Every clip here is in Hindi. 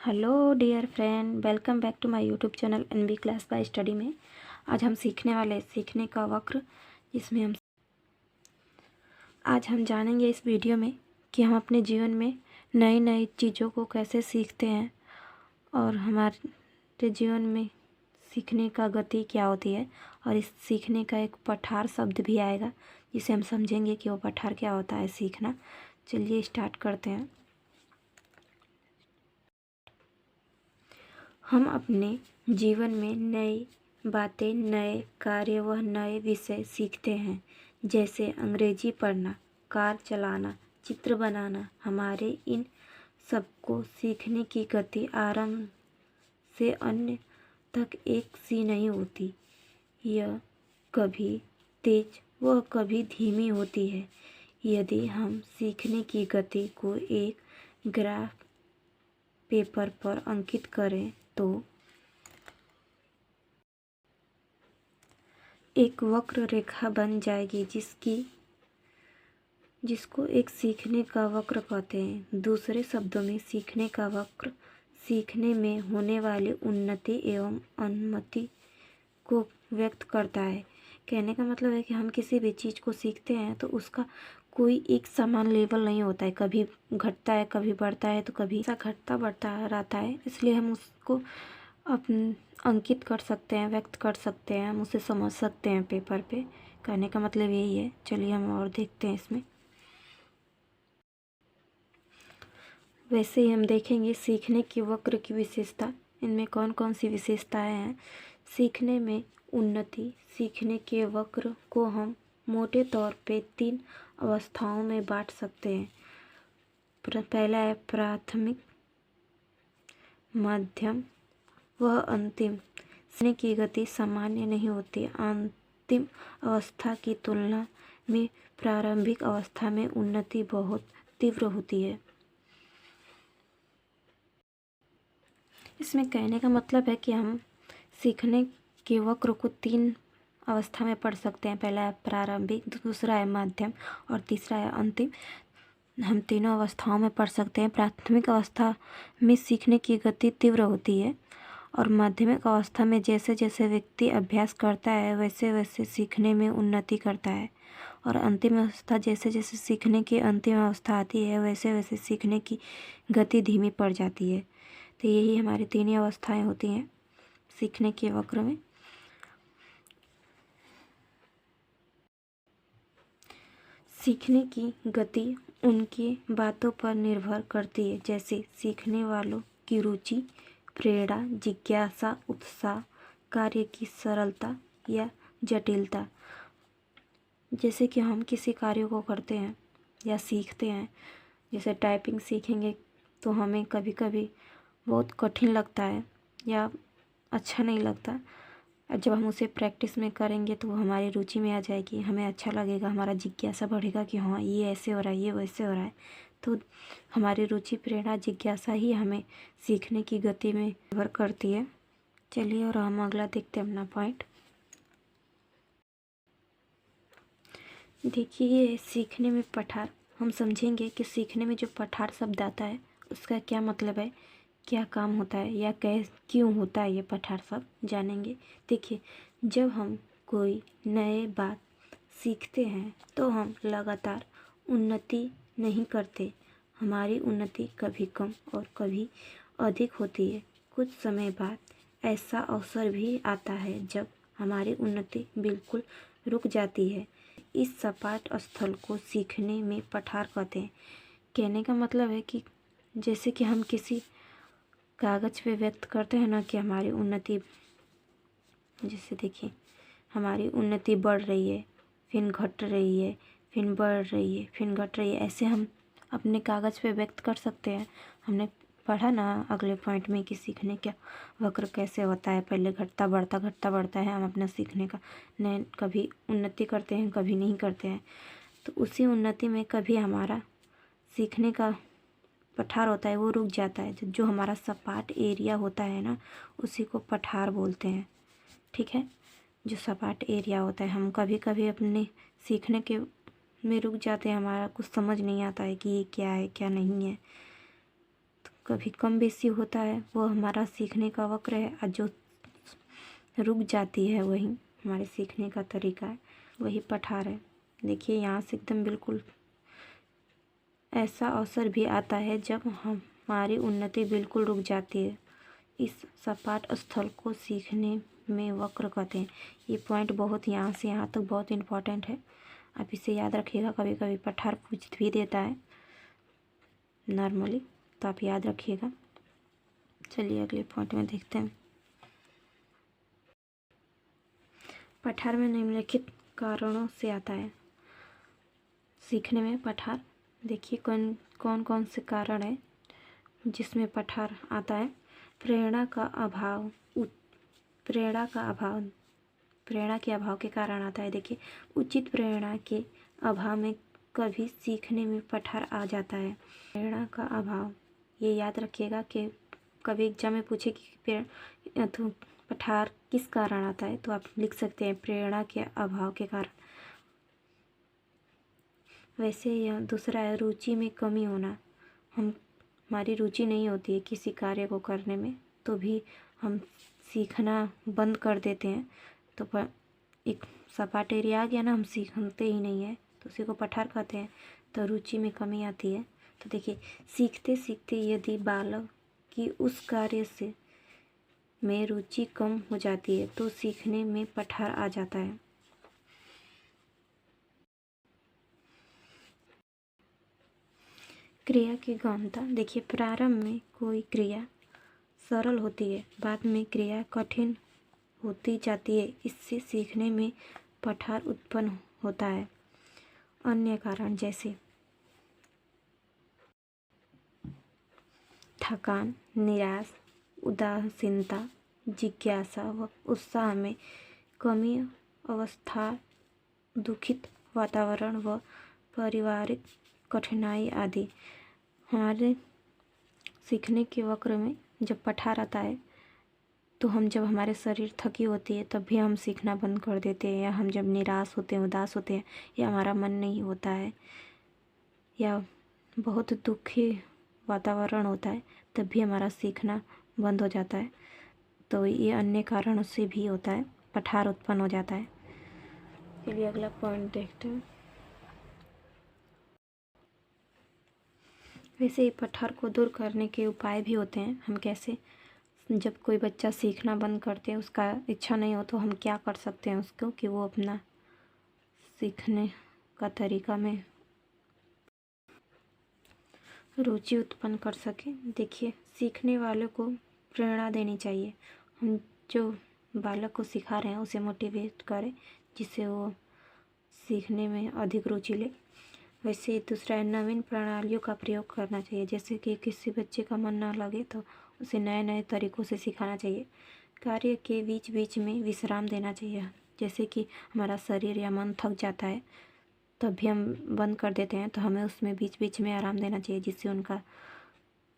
Hello dear friend, welcome back to my YouTube channel NB class by study में। आज हम सीखने वाले सीखने का वक्र, जिसमें आज हम जानेंगे इस वीडियो में कि हम अपने जीवन में नई नई चीज़ों को कैसे सीखते हैं और हमारे जीवन में सीखने का गति क्या होती है। और इस सीखने का एक पठार शब्द भी आएगा, जिसे हम समझेंगे कि वो पठार क्या होता है, सीखना। चलिए स्टार्ट करते हैं। हम अपने जीवन में नई बातें, नए कार्य व नए विषय सीखते हैं, जैसे अंग्रेजी पढ़ना, कार चलाना, चित्र बनाना। हमारे इन सबको सीखने की गति आरंभ से अन्य तक एक सी नहीं होती। यह कभी तेज व कभी धीमी होती है। यदि हम सीखने की गति को एक ग्राफ पेपर पर अंकित करें तो एक वक्र रेखा बन जाएगी, जिसको एक सीखने का वक्र कहते हैं। दूसरे शब्दों में, सीखने का वक्र सीखने में होने वाली उन्नति एवं अनुन्नति को व्यक्त करता है। कहने का मतलब है कि हम किसी भी चीज़ को सीखते हैं तो उसका कोई एक समान लेवल नहीं होता है। कभी घटता है, कभी बढ़ता है, तो कभी ऐसा घटता बढ़ता रहता है। इसलिए हम उसको अंकित कर सकते हैं, व्यक्त कर सकते हैं, हम उसे समझ सकते हैं पेपर पे। कहने का मतलब यही है। चलिए हम और देखते हैं इसमें। वैसे ही हम देखेंगे सीखने की वक्र की विशेषता, इनमें कौन कौन सी विशेषताएं हैं। सीखने में उन्नति, सीखने के वक्र को हम मोटे तौर पे 3 अवस्थाओं में बांट सकते हैं। पहला है प्राथमिक, मध्यम वह अंतिम। सीखने की गति सामान्य नहीं होती। अंतिम अवस्था की तुलना में प्रारंभिक अवस्था में उन्नति बहुत तीव्र होती है। इसमें कहने का मतलब है कि हम सीखने के वक्र को 3 अवस्था में पढ़ सकते हैं। पहला है प्रारंभिक, दूसरा है मध्यम और तीसरा है अंतिम। हम तीनों अवस्थाओं में पढ़ सकते हैं। प्राथमिक अवस्था में सीखने की गति तीव्र होती है और माध्यमिक अवस्था में जैसे जैसे व्यक्ति अभ्यास करता है वैसे वैसे सीखने में उन्नति करता है। और अंतिम अवस्था, जैसे जैसे सीखने की अंतिम अवस्था आती है वैसे वैसे सीखने की गति धीमी पड़ जाती है। तो यही हमारी 3 अवस्थाएं होती हैं सीखने के वक्र में। सीखने की गति उनकी बातों पर निर्भर करती है, जैसे सीखने वालों की रुचि, प्रेरणा, जिज्ञासा, उत्साह, कार्य की सरलता या जटिलता। जैसे कि हम किसी कार्य को करते हैं या सीखते हैं, जैसे टाइपिंग सीखेंगे तो हमें कभी कभी बहुत कठिन लगता है या अच्छा नहीं लगता। जब हम उसे प्रैक्टिस में करेंगे तो वो हमारी रुचि में आ जाएगी, हमें अच्छा लगेगा, हमारा जिज्ञासा बढ़ेगा कि हाँ ये ऐसे हो रहा है, ये वैसे हो रहा है। तो हमारी रुचि, प्रेरणा, जिज्ञासा ही हमें सीखने की गति में निर्भर करती है। चलिए और हम अगला देखते हैं अपना पॉइंट। देखिए, सीखने में पठार, हम समझेंगे कि सीखने में जो पठार शब्द आता है उसका क्या मतलब है, क्या काम होता है या क्यों होता है ये पठार शब्द, जानेंगे। देखिए, जब हम कोई नए बात सीखते हैं तो हम लगातार उन्नति नहीं करते। हमारी उन्नति कभी कम और कभी अधिक होती है। कुछ समय बाद ऐसा अवसर भी आता है जब हमारी उन्नति बिल्कुल रुक जाती है। इस सपाट स्थल को सीखने में पठार कहते हैं। कहने का मतलब है कि जैसे कि हम किसी कागज़ पे व्यक्त करते हैं ना कि हमारी उन्नति, जैसे देखिए हमारी उन्नति बढ़ रही है, फिर घट रही है, फिर बढ़ रही है, फिर घट रही है, ऐसे हम अपने कागज़ पे व्यक्त कर सकते हैं। हमने पढ़ा ना अगले पॉइंट में कि सीखने का वक्र कैसे होता है, पहले घटता बढ़ता है। हम अपना सीखने का नए कभी उन्नति करते हैं, कभी नहीं करते हैं। तो उसी उन्नति में कभी हमारा सीखने का पठार होता है वो रुक जाता है। जो हमारा सपाट एरिया होता है ना, उसी को पठार बोलते हैं। ठीक है, जो सपाट एरिया होता है, हम कभी कभी अपने सीखने के में रुक जाते हैं, हमारा कुछ समझ नहीं आता है कि ये क्या है क्या नहीं है। तो कभी कम बेसी होता है वो हमारा सीखने का वक्र है, और जो रुक जाती है वही हमारे सीखने का तरीका है, वही पठार है। देखिए यहाँ से एकदम बिल्कुल ऐसा अवसर भी आता है जब हमारी उन्नति बिल्कुल रुक जाती है। इस सपाट स्थल को सीखने में वक्र कहते हैं। ये पॉइंट बहुत यहाँ से यहाँ तक बहुत इम्पोर्टेंट है, आप इसे याद रखिएगा। कभी कभी पठार पूछ भी देता है नॉर्मली, तो आप याद रखिएगा। चलिए अगले पॉइंट में देखते हैं। पठार में निम्नलिखित कारणों से आता है सीखने में पठार। देखिए कौन कौन से कारण है जिसमें पठार आता है। प्रेरणा का अभाव, प्रेरणा के अभाव के कारण आता है। देखिए उचित प्रेरणा के अभाव में कभी सीखने में पठार आ जाता है। प्रेरणा का अभाव, ये याद रखिएगा कि कभी एग्जाम में पूछे कि तो पठार किस कारण आता है, तो आप लिख सकते हैं प्रेरणा के अभाव के कारण। वैसे यह दूसरा है रुचि में कमी होना। हमारी रुचि नहीं होती है किसी कार्य को करने में, तो भी हम सीखना बंद कर देते हैं। तो एक सपाट एरिया आ गया ना, हम सीखते ही नहीं है, तो उसी को पठार कहते हैं। तो रुचि में कमी आती है। तो देखिए सीखते सीखते यदि बालक की उस कार्य से में रुचि कम हो जाती है तो सीखने में पठार आ जाता है। क्रिया की गहनता, देखिए प्रारंभ में कोई क्रिया सरल होती है, बाद में क्रिया कठिन होती जाती है, इससे सीखने में पठार उत्पन्न होता है। अन्य कारण जैसे थकान, निराश, उदासीनता, जिज्ञासा व उत्साह में कमी, अवस्था, दुखित वातावरण व पारिवारिक कठिनाई आदि। हमारे सीखने के वक्र में जब पठार आता है तो जब हमारे शरीर थकी होती है तब भी हम सीखना बंद कर देते हैं, या हम जब निराश होते हैं, उदास होते हैं, या हमारा मन नहीं होता है, या बहुत दुखी वातावरण होता है, तब भी हमारा सीखना बंद हो जाता है। तो ये अन्य कारणों से भी होता है, पठार उत्पन्न हो जाता है। चलिए अगला पॉइंट देखते हैं। वैसे ही पठार को दूर करने के उपाय भी होते हैं। हम कैसे, जब कोई बच्चा सीखना बंद करते हैं, उसका इच्छा नहीं हो, तो हम क्या कर सकते हैं उसको कि वो अपना सीखने का तरीका में रुचि उत्पन्न कर सके। देखिए सीखने वालों को प्रेरणा देनी चाहिए। हम जो बालक को सिखा रहे हैं उसे मोटिवेट करें, जिससे वो सीखने में अधिक रुचि ले। वैसे दूसरा है नवीन प्रणालियों का प्रयोग करना चाहिए। जैसे कि किसी बच्चे का मन ना लगे तो उसे नए नए तरीक़ों से सिखाना चाहिए। कार्य के बीच बीच में विश्राम देना चाहिए। जैसे कि हमारा शरीर या मन थक जाता है तब भी हम बंद कर देते हैं, तो हमें उसमें बीच बीच में आराम देना चाहिए, जिससे उनका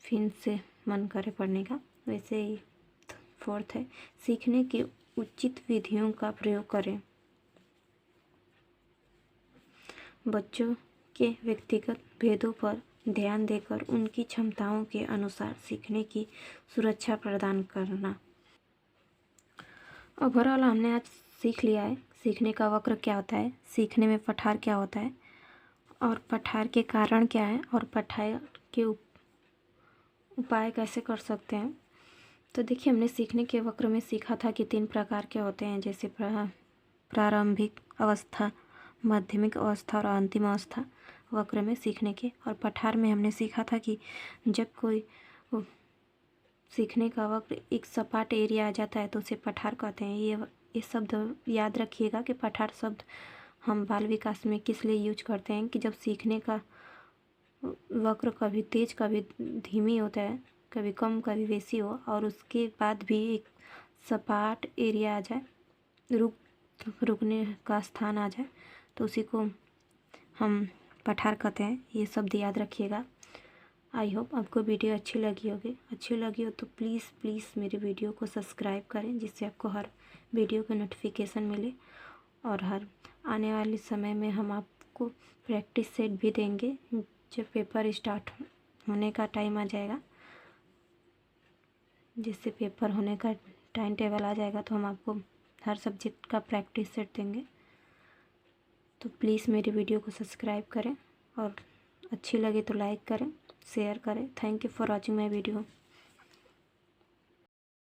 फिर से मन करे पढ़ने का। वैसे ही फोर्थ है सीखने की उचित विधियों का प्रयोग करें। बच्चों के व्यक्तिगत भेदों पर ध्यान देकर उनकी क्षमताओं के अनुसार सीखने की सुरक्षा प्रदान करना। ओवरऑल हमने आज सीख लिया है सीखने का वक्र क्या होता है, सीखने में पठार क्या होता है, और पठार के कारण क्या है, और पठार के उपाय कैसे कर सकते हैं। तो देखिए हमने सीखने के वक्र में सीखा था कि 3 प्रकार के होते हैं, जैसे प्रारंभिक अवस्था, माध्यमिक अवस्था और अंतिम अवस्था वक्र में सीखने के। और पठार में हमने सीखा था कि जब कोई सीखने का वक्र एक सपाट एरिया आ जाता है तो उसे पठार कहते हैं। ये शब्द याद रखिएगा कि पठार शब्द हम बाल विकास में किस लिए यूज करते हैं, कि जब सीखने का वक्र कभी तेज कभी धीमी होता है, कभी कम कभी बेसी हो, और उसके बाद भी एक सपाट एरिया आ जाए, रुकने का स्थान आ जाए, तो उसी को हम पठार कहते हैं। ये शब्द याद रखिएगा। आई होप आपको वीडियो अच्छी लगी हो तो प्लीज़ मेरे वीडियो को सब्सक्राइब करें, जिससे आपको हर वीडियो का नोटिफिकेशन मिले। और हर आने वाले समय में हम आपको प्रैक्टिस सेट भी देंगे जब पेपर स्टार्ट होने का टाइम आ जाएगा। जिससे पेपर होने का टाइम टेबल आ जाएगा तो हम आपको हर सब्जेक्ट का प्रैक्टिस सेट देंगे। तो प्लीज़ मेरी वीडियो को सब्सक्राइब करें और अच्छी लगे तो लाइक करें, शेयर करें। Thank you for watching my video.